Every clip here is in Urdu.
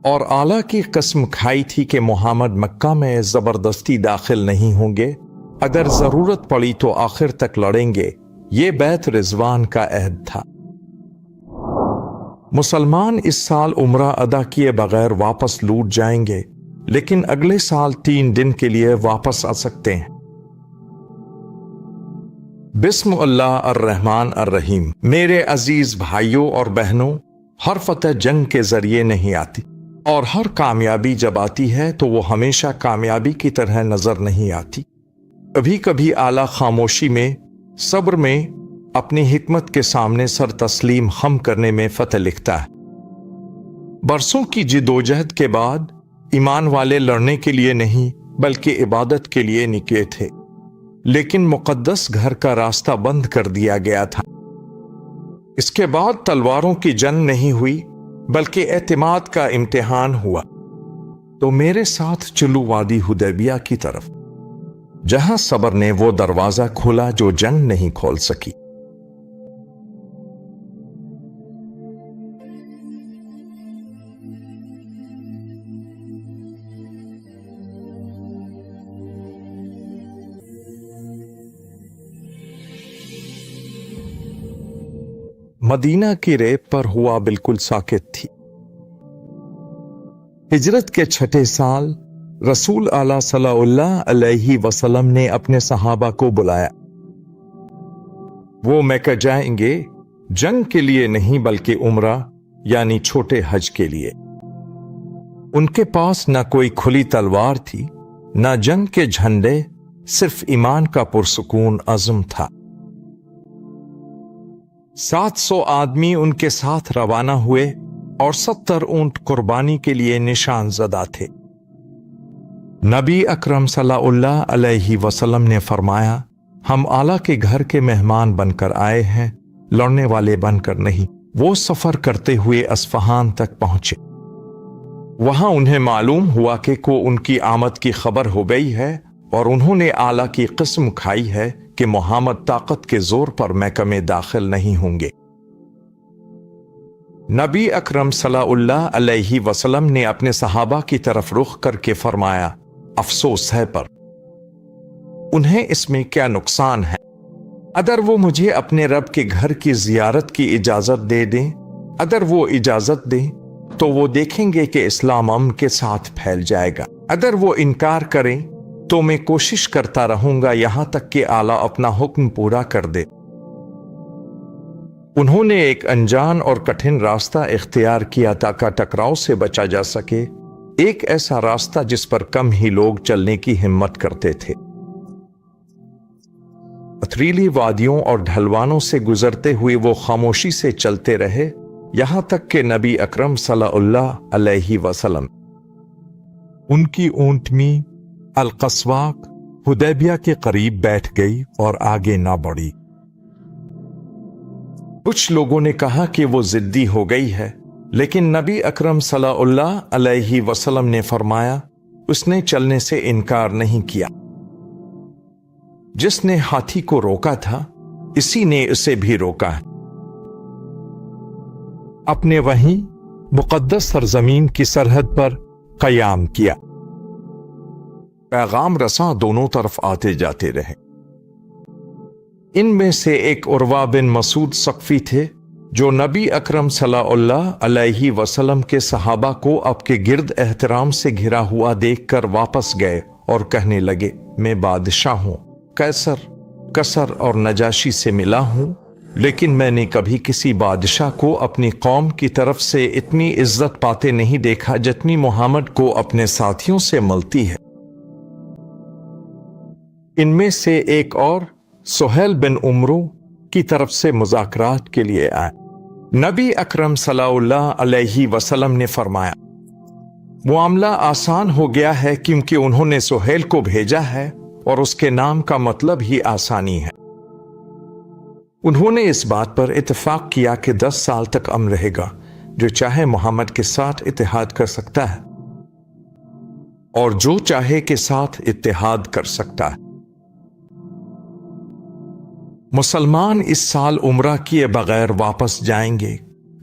اور اعلیٰ کی قسم کھائی تھی کہ محمد مکہ میں زبردستی داخل نہیں ہوں گے، اگر ضرورت پڑی تو آخر تک لڑیں گے۔ یہ بیعت رضوان کا عہد تھا۔ مسلمان اس سال عمرہ ادا کیے بغیر واپس لوٹ جائیں گے، لیکن اگلے سال 3 دن کے لیے واپس آ سکتے ہیں۔ بسم اللہ الرحمن الرحیم۔ میرے عزیز بھائیوں اور بہنوں، ہر فتح جنگ کے ذریعے نہیں آتی، اور ہر کامیابی جب آتی ہے تو وہ ہمیشہ کامیابی کی طرح نظر نہیں آتی۔ کبھی کبھی اعلیٰ خاموشی میں، صبر میں، اپنی حکمت کے سامنے سر تسلیم خم کرنے میں فتح لکھتا ہے۔ برسوں کی جدوجہد کے بعد ایمان والے لڑنے کے لیے نہیں بلکہ عبادت کے لیے نکلے تھے، لیکن مقدس گھر کا راستہ بند کر دیا گیا تھا۔ اس کے بعد تلواروں کی جنگ نہیں ہوئی بلکہ اعتماد کا امتحان ہوا۔ تو میرے ساتھ چلو وادی حدیبیہ کی طرف، جہاں صبر نے وہ دروازہ کھولا جو جنگ نہیں کھول سکی۔ مدینہ کی ریت پر ہوا بالکل ساکت تھی۔ ہجرت کے 6 سال رسول اعلیٰ صلی اللہ علیہ وسلم نے اپنے صحابہ کو بلایا۔ وہ مکہ جائیں گے، جنگ کے لیے نہیں بلکہ عمرہ یعنی چھوٹے حج کے لیے۔ ان کے پاس نہ کوئی کھلی تلوار تھی، نہ جنگ کے جھنڈے، صرف ایمان کا پرسکون عزم تھا۔ 700 آدمی ان کے ساتھ روانہ ہوئے اور 70 اونٹ قربانی کے لیے نشان زدہ تھے۔ نبی اکرم صلی اللہ علیہ وسلم نے فرمایا، ہم اعلیٰ کے گھر کے مہمان بن کر آئے ہیں، لڑنے والے بن کر نہیں۔ وہ سفر کرتے ہوئے اصفہان تک پہنچے۔ وہاں انہیں معلوم ہوا کہ ان کی آمد کی خبر ہو گئی ہے، اور انہوں نے اعلیٰ کی قسم کھائی ہے کہ محمد طاقت کے زور پر مکہ میں داخل نہیں ہوں گے۔ نبی اکرم صلی اللہ علیہ وسلم نے اپنے صحابہ کی طرف رخ کر کے فرمایا، افسوس ہے پر انہیں اس میں کیا نقصان ہے؟ اگر وہ مجھے اپنے رب کے گھر کی زیارت کی اجازت دے دیں، اگر وہ اجازت دیں تو وہ دیکھیں گے کہ اسلام امن کے ساتھ پھیل جائے گا۔ اگر وہ انکار کریں تو میں کوشش کرتا رہوں گا یہاں تک کہ اعلیٰ اپنا حکم پورا کر دے۔ انہوں نے ایک انجان اور کٹھن راستہ اختیار کیا تاکہ ٹکراؤ سے بچا جا سکے، ایک ایسا راستہ جس پر کم ہی لوگ چلنے کی ہمت کرتے تھے۔ پتھریلی وادیوں اور ڈھلوانوں سے گزرتے ہوئے وہ خاموشی سے چلتے رہے، یہاں تک کہ نبی اکرم صلی اللہ علیہ وسلم ان کی اونٹنی القصواق حدیبیہ کے قریب بیٹھ گئی اور آگے نہ بڑھی۔ کچھ لوگوں نے کہا کہ وہ ضدی ہو گئی ہے، لیکن نبی اکرم صلی اللہ علیہ وسلم نے فرمایا، اس نے چلنے سے انکار نہیں کیا۔ جس نے ہاتھی کو روکا تھا، اسی نے اسے بھی روکا ہے۔ اپنے وہیں مقدس سرزمین کی سرحد پر قیام کیا۔ پیغام رساں دونوں طرف آتے جاتے رہے۔ ان میں سے ایک عروہ بن مسعود ثقفی تھے، جو نبی اکرم صلی اللہ علیہ وسلم کے صحابہ کو آپ کے گرد احترام سے گھرا ہوا دیکھ کر واپس گئے اور کہنے لگے، میں بادشاہوں قیصر، کسر اور نجاشی سے ملا ہوں، لیکن میں نے کبھی کسی بادشاہ کو اپنی قوم کی طرف سے اتنی عزت پاتے نہیں دیکھا جتنی محمد کو اپنے ساتھیوں سے ملتی ہے۔ ان میں سے ایک اور سہیل بن عمرو کی طرف سے مذاکرات کے لیے آئے۔ نبی اکرم صلی اللہ علیہ وسلم نے فرمایا، معاملہ آسان ہو گیا ہے کیونکہ انہوں نے سہیل کو بھیجا ہے اور اس کے نام کا مطلب ہی آسانی ہے۔ انہوں نے اس بات پر اتفاق کیا کہ 10 سال تک امن رہے گا، جو چاہے محمد کے ساتھ اتحاد کر سکتا ہے اور جو چاہے کے ساتھ اتحاد کر سکتا ہے۔ مسلمان اس سال عمرہ کیے بغیر واپس جائیں گے،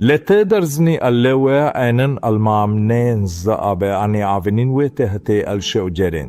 لتدرزني اللواء أنن المامنين زأب عن عافنين وتهت الشجرين।